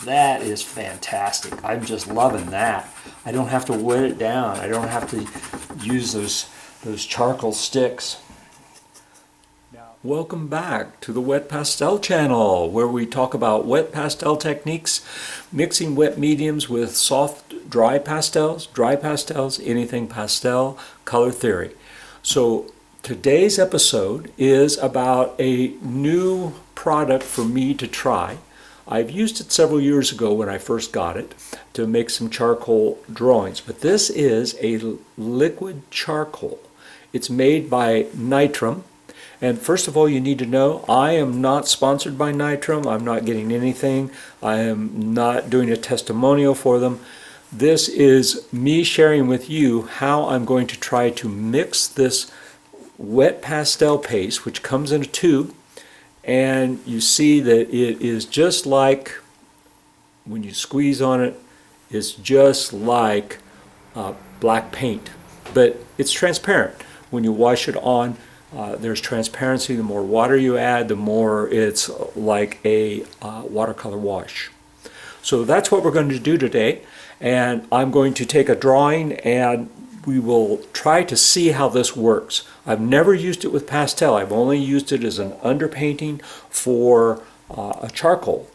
That is fantastic. I'm just loving that. I don't have to wet it down. I don't have to use those charcoal sticks. Welcome back to the Wet Pastel channel, where we talk about wet pastel techniques, mixing wet mediums with soft dry pastels, anything pastel, color theory. So today's episode is about a new product for me to try. I've used it several years ago when I first got it to make some charcoal drawings, but this is a liquid charcoal. It's made by Nitram. And first of all, you need to know, I am not sponsored by Nitram. I'm not getting anything. I am not doing a testimonial for them. This is me sharing with you how I'm going to try to mix this wet pastel paste, which comes in a tube. And you see that it is just like, when you squeeze on it, it's just like black paint. But it's transparent. When you wash it on, there's transparency. The more water you add, the more it's like a watercolor wash. So that's what we're going to do today. And I'm going to take a drawing and we will try to see how this works. I've never used it with pastel. I've only used it as an underpainting for a charcoal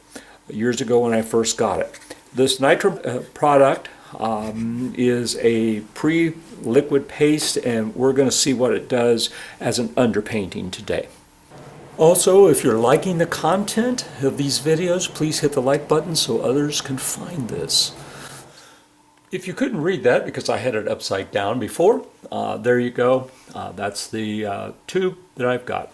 years ago when I first got it. This Nitram product is a pre-liquid paste, and we're going to see what it does as an underpainting today. Also, if you're liking the content of these videos, please hit the like button so others can find this. If you couldn't read that because I had it upside down before, there you go. That's the tube that I've got.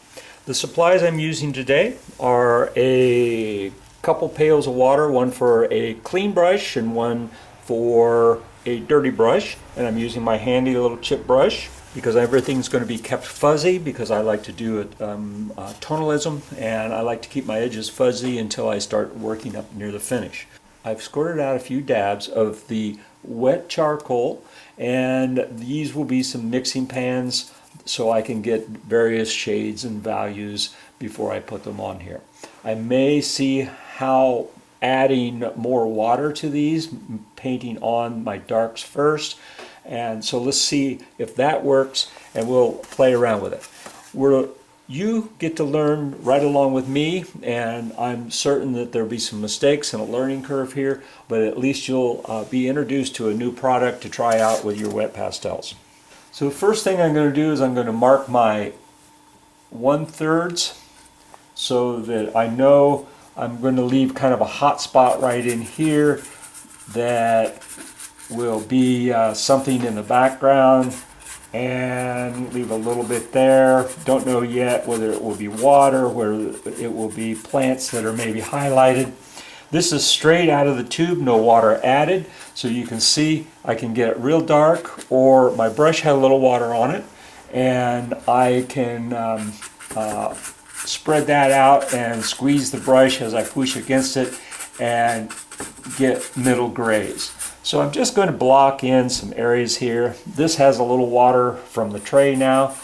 The supplies I'm using today are a couple pails of water, one for a clean brush and one for a dirty brush. And I'm using my handy little chip brush because everything's going to be kept fuzzy, because I like to do it tonalism, and I like to keep my edges fuzzy until I start working up near the finish. I've squirted out a few dabs of the wet charcoal, and these will be some mixing pans so I can get various shades and values before I put them on here. I may see how adding more water to these, painting on my darks first, and so let's see if that works, and we'll play around with it. You get to learn right along with me, and I'm certain that there'll be some mistakes and a learning curve here, but at least you'll be introduced to a new product to try out with your wet pastels. So the first thing I'm going to do is I'm going to mark my 1/3 so that I know I'm going to leave kind of a hot spot right in here that will be something in the background, and leave a little bit there. Don't know yet whether it will be water, whether it will be plants that are maybe highlighted. This is straight out of the tube, no water added, so you can see I can get it real dark, or my brush had a little water on it, and I can spread that out and squeeze the brush as I push against it and get middle grays. So I'm just going to block in some areas here. This has a little water from the tray now,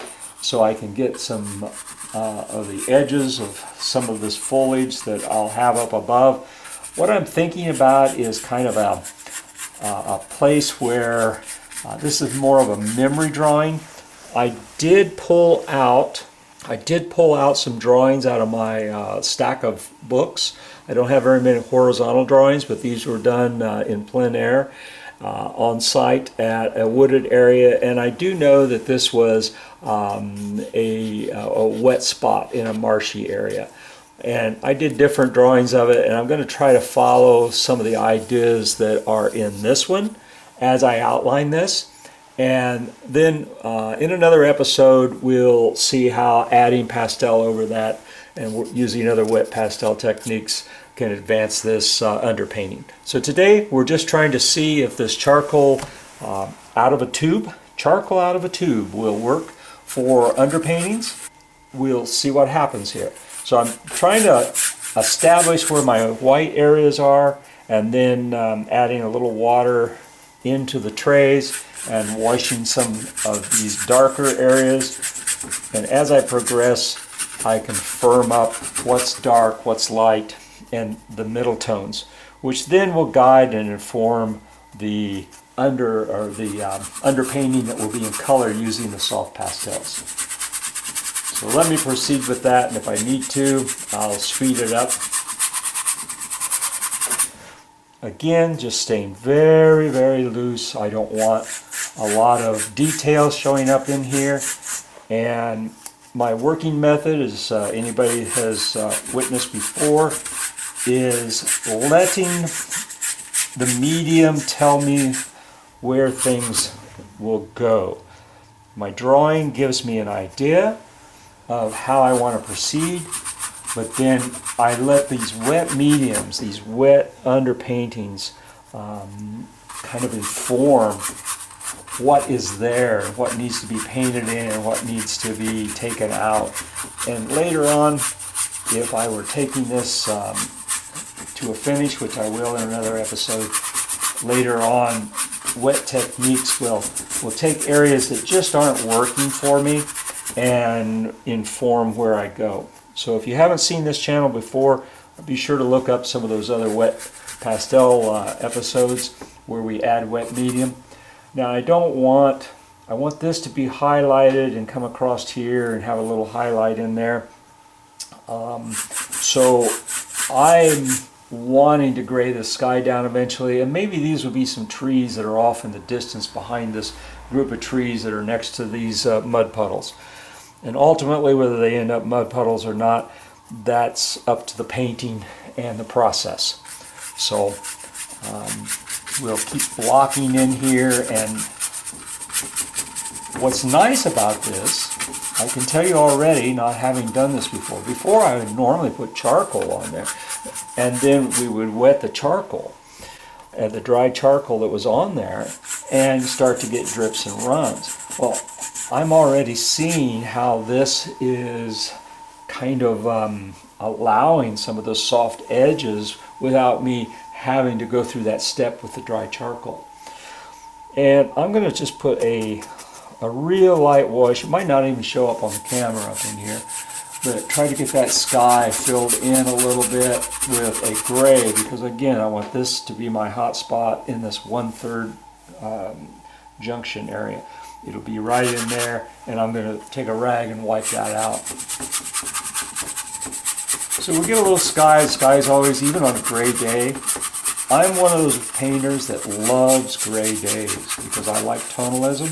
so I can get some of the edges of some of this foliage that I'll have up above. What I'm thinking about is kind of a place where this is more of a memory drawing. I did pull out some drawings out of my stack of books. I don't have very many horizontal drawings, but these were done in plein air on site at a wooded area, and I do know that this was a wet spot in a marshy area. And I did different drawings of it, and I'm going to try to follow some of the ideas that are in this one as I outline this. And then in another episode, we'll see how adding pastel over that and using other wet pastel techniques can advance this underpainting. So today we're just trying to see if this charcoal out of a tube will work for underpaintings. We'll see what happens here. So I'm trying to establish where my white areas are, and then adding a little water into the trays and washing some of these darker areas. And as I progress, I can firm up what's dark, what's light, and the middle tones, which then will guide and inform the underpainting that will be in color using the soft pastels. So let me proceed with that, and if I need to, I'll speed it up. Again, just staying very, very loose. I don't want a lot of details showing up in here. And my working method, as anybody has witnessed before, is letting the medium tell me where things will go. My drawing gives me an idea of how I want to proceed, but then I let these wet mediums, these wet underpaintings, kind of inform what is there, what needs to be painted in, what needs to be taken out. And later on, if I were taking this to a finish, which I will in another episode, later on, wet techniques will take areas that just aren't working for me and inform where I go. So if you haven't seen this channel before, be sure to look up some of those other wet pastel episodes where we add wet medium. Now I want this to be highlighted and come across here and have a little highlight in there. So I'm wanting to gray the sky down eventually, and maybe these would be some trees that are off in the distance behind this group of trees that are next to these mud puddles. And ultimately, whether they end up mud puddles or not, that's up to the painting and the process. So we'll keep blocking in here, and what's nice about this, I can tell you already, not having done this before. Before I would normally put charcoal on there, and then we would wet the charcoal, the dry charcoal that was on there, and start to get drips and runs. Well, I'm already seeing how this is kind of allowing some of those soft edges without me having to go through that step with the dry charcoal. And I'm going to just put a real light wash. It might not even show up on the camera up in here, but try to get that sky filled in a little bit with a gray, because again, I want this to be my hot spot in this 1/3 junction area. It'll be right in there, and I'm going to take a rag and wipe that out. So we get a little sky. Sky's always, even on a gray day. I'm one of those painters that loves gray days because I like tonalism,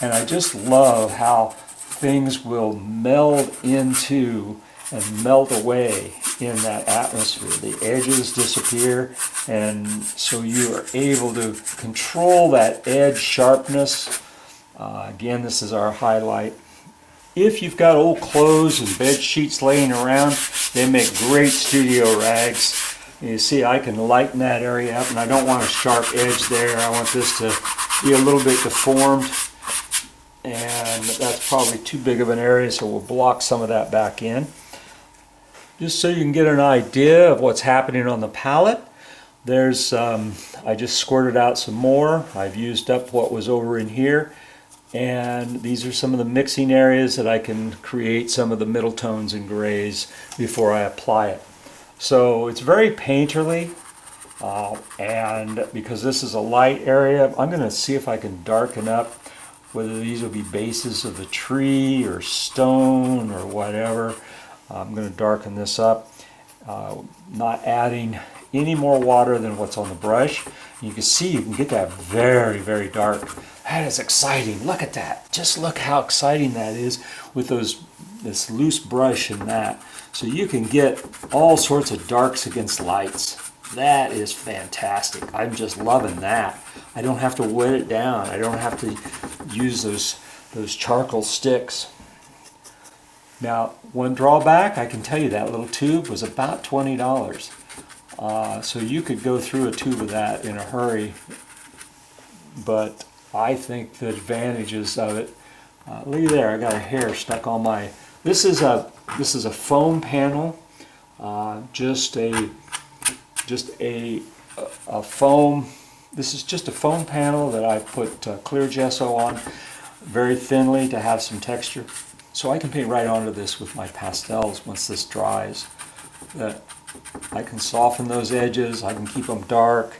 and I just love how things will meld into and melt away in that atmosphere. The edges disappear, and so you are able to control that edge sharpness. Again, this is our highlight. If you've got old clothes and bed sheets laying around, they make great studio rags. You see, I can lighten that area up, and I don't want a sharp edge there. I want this to be a little bit deformed, and that's probably too big of an area, so we'll block some of that back in. Just so you can get an idea of what's happening on the palette, there's I just squirted out some more. I've used up what was over in here, and these are some of the mixing areas that I can create some of the middle tones and grays before I apply it. So it's very painterly, and because this is a light area, I'm going to see if I can darken up, whether these will be bases of the tree or stone or whatever. I'm going to darken this up, not adding any more water than what's on the brush. You can see, you can get that very, very dark. That is exciting. Look at that. Just look how exciting that is with this loose brush and that. So you can get all sorts of darks against lights. That is fantastic. I'm just loving that. I don't have to wet it down. I don't have to use those charcoal sticks. Now, one drawback, I can tell you that little tube was about $20. So you could go through a tube of that in a hurry, but I think the advantages of it, look at there, I got a hair stuck on my, this is a foam panel, just a foam, this is just a foam panel that I put clear gesso on very thinly to have some texture. So I can paint right onto this with my pastels once this dries. I can soften those edges. I can keep them dark.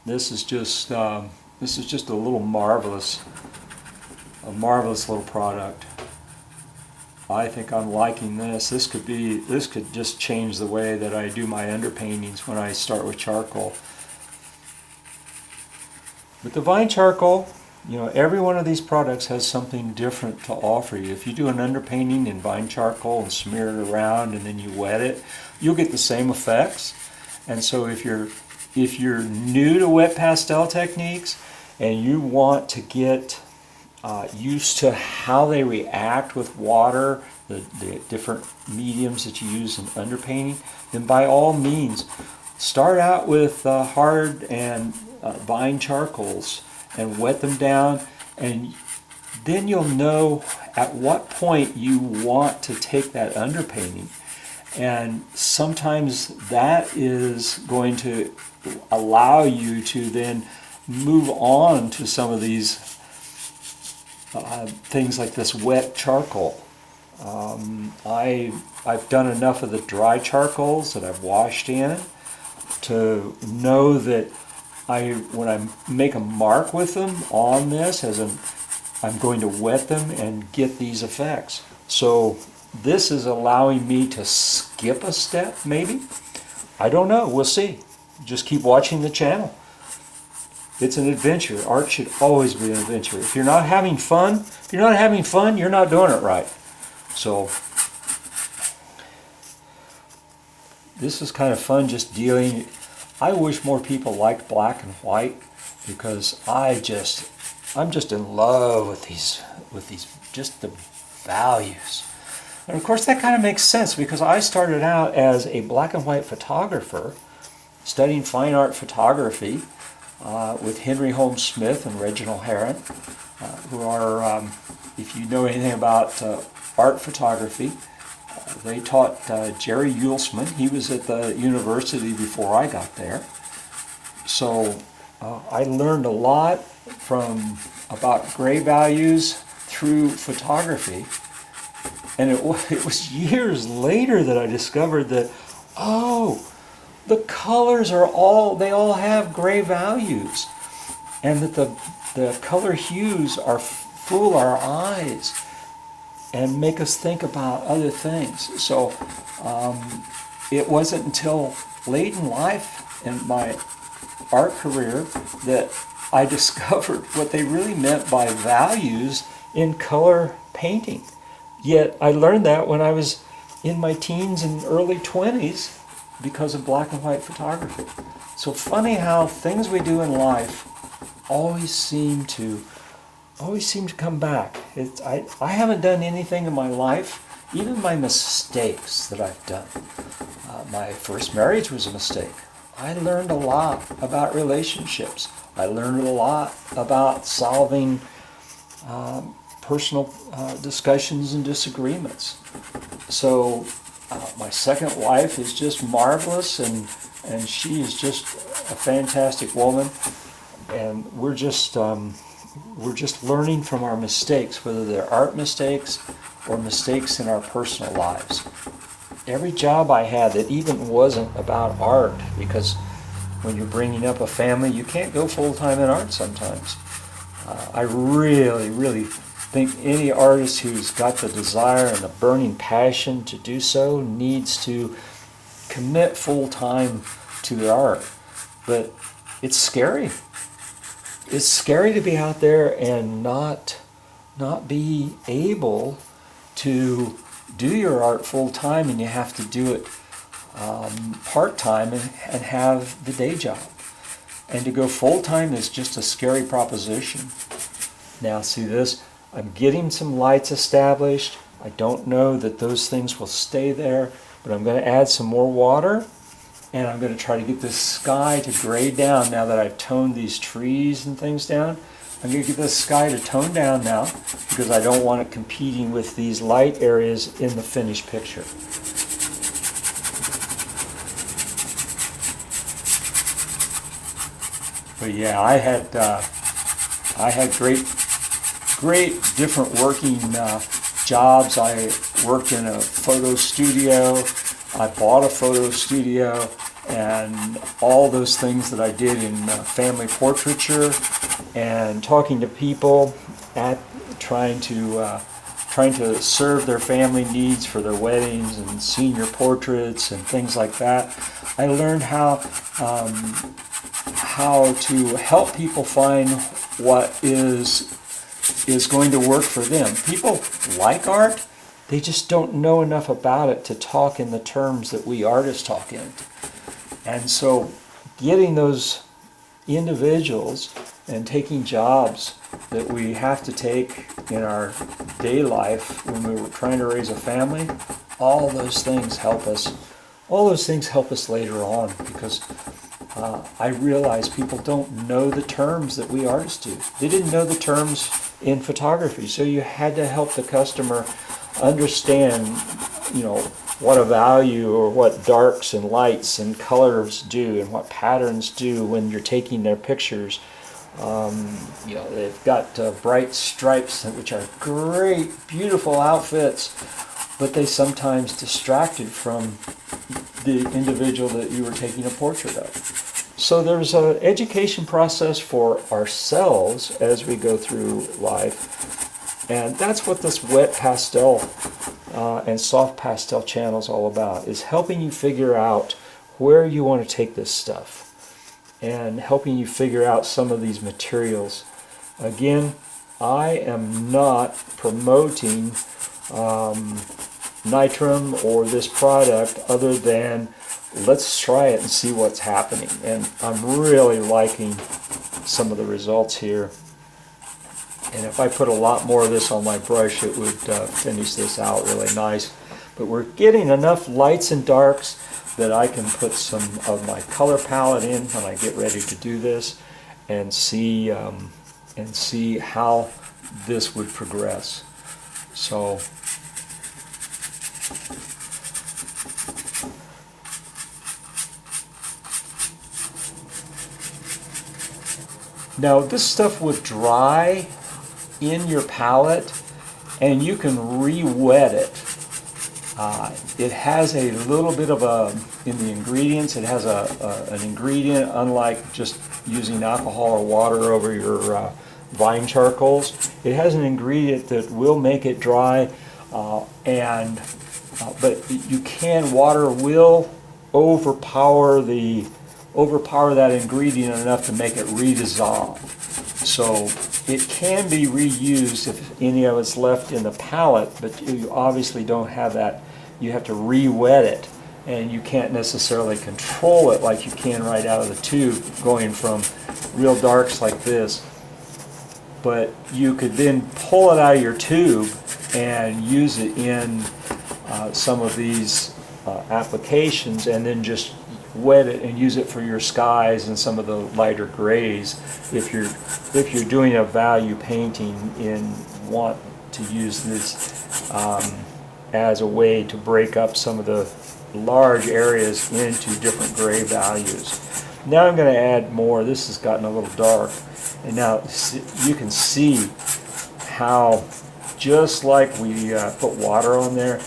This is just a marvelous little product. I think I'm liking this. This could just change the way that I do my underpaintings when I start with charcoal. With the vine charcoal, you know, every one of these products has something different to offer you. If you do an underpainting in vine charcoal and smear it around and then you wet it, you'll get the same effects. And so if you're new to wet pastel techniques and you want to get used to how they react with water, the different mediums that you use in underpainting, then by all means start out with hard and vine charcoals and wet them down, and then you'll know at what point you want to take that underpainting. And sometimes that is going to allow you to then move on to some of these things like this wet charcoal. I've done enough of the dry charcoals that I've washed in to know that when I make a mark with them on this, I'm going to wet them and get these effects. So this is allowing me to skip a step, maybe. I don't know. We'll see. Just keep watching the channel. It's an adventure. Art should always be an adventure. If you're not having fun, you're not doing it right. So this is kind of fun, just dealing. I wish more people liked black and white, because I'm just in love with these just the values. And of course that kind of makes sense, because I started out as a black and white photographer studying fine art photography with Henry Holmes Smith and Reginald Heron, who are, if you know anything about art photography, they taught Jerry Uelsman. He was at the university before I got there. So I learned a lot about gray values through photography. And it was years later that I discovered that, oh, the colors they all have gray values. And that the color hues fool our eyes and make us think about other things. So it wasn't until late in life in my art career that I discovered what they really meant by values in color painting. Yet I learned that when I was in my teens and early 20s because of black and white photography. So funny how things we do in life always seem to come back. I haven't done anything in my life, even my mistakes that I've done. My first marriage was a mistake. I learned a lot about relationships. I learned a lot about solving personal discussions and disagreements. So my second wife is just marvelous, and she is just a fantastic woman, and we're just learning from our mistakes, whether they're art mistakes or mistakes in our personal lives. Every job I had that even wasn't about art, because when you're bringing up a family, you can't go full-time in art sometimes. I really, really think any artist who's got the desire and the burning passion to do so needs to commit full-time to their art. But it's scary. It's scary to be out there and not be able to do your art full-time, and you have to do it part-time and have the day job. And to go full-time is just a scary proposition. Now see this, I'm getting some lights established. I don't know that those things will stay there, but I'm going to add some more water, and I'm going to try to get this sky to gray down now that I've toned these trees and things down. I'm going to get this sky to tone down now, because I don't want it competing with these light areas in the finished picture. But yeah, I had great different working jobs. I worked in a photo studio. I bought a photo studio, and all those things that I did in family portraiture and talking to people at trying to serve their family needs for their weddings and senior portraits and things like that. I learned how to help people find what is going to work for them. People like art, they just don't know enough about it to talk in the terms that we artists talk in. And so getting those individuals and taking jobs that we have to take in our day life when we were trying to raise a family, all those things help us. All those things help us later on, because I realize people don't know the terms that we artists do. They didn't know the terms in photography, so you had to help the customer understand, what a value or what darks and lights and colors do and what patterns do when you're taking their pictures. They've got bright stripes, which are great, beautiful outfits, but they sometimes distracted from the individual that you were taking a portrait of. So there's an education process for ourselves as we go through life, and that's what this wet pastel and soft pastel channel is all about, is helping you figure out where you want to take this stuff and helping you figure out some of these materials. Again, I am not promoting Nitram or this product other than let's try it and see what's happening. And I'm really liking some of the results here. And if I put a lot more of this on my brush, it would finish this out really nice. But we're getting enough lights and darks that I can put some of my color palette in when I get ready to do this, and see how this would progress. So now this stuff would dry in your palette, and you can re-wet it. It has a little bit of in the ingredients, it has an ingredient, unlike just using alcohol or water over your vine charcoals. It has an ingredient that will make it dry, but water will overpower that ingredient enough to make it redissolve. So it can be reused if any of it's left in the palette, but you obviously don't have that. You have to re-wet it, and you can't necessarily control it like you can right out of the tube, going from real darks like this. But you could then pull it out of your tube and use it in some of these applications, and then just wet it and use it for your skies and some of the lighter grays if you're doing a value painting and want to use this as a way to break up some of the large areas into different gray values. Now I'm going to add more. This has gotten a little dark, and now you can see how, just like we put water on there,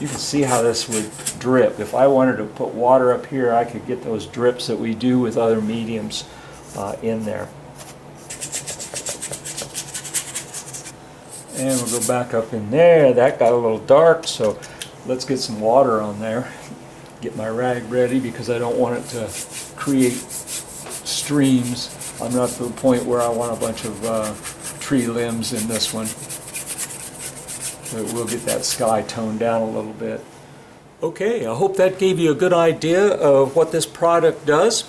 you can see how this would drip. If I wanted to put water up here, I could get those drips that we do with other mediums in there. And we'll go back up in there. That got a little dark, so let's get some water on there. Get my rag ready, because I don't want it to create streams. I'm not to the point where I want a bunch of tree limbs in this one. But we'll get that sky toned down a little bit. Okay, I hope that gave you a good idea of what this product does.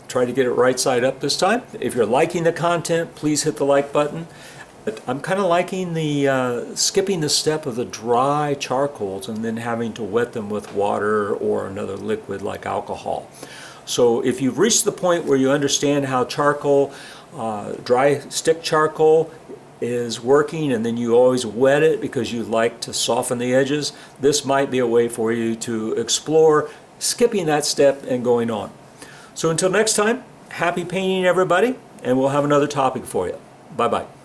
Try to get it right side up this time. If you're liking the content, please hit the like button. But I'm kind of liking the skipping the step of the dry charcoals and then having to wet them with water or another liquid like alcohol. So if you've reached the point where you understand how charcoal, dry stick charcoal is working, and then you always wet it because you like to soften the edges, this might be a way for you to explore skipping that step and going on. So until next time, happy painting everybody, and we'll have another topic for you. Bye-bye.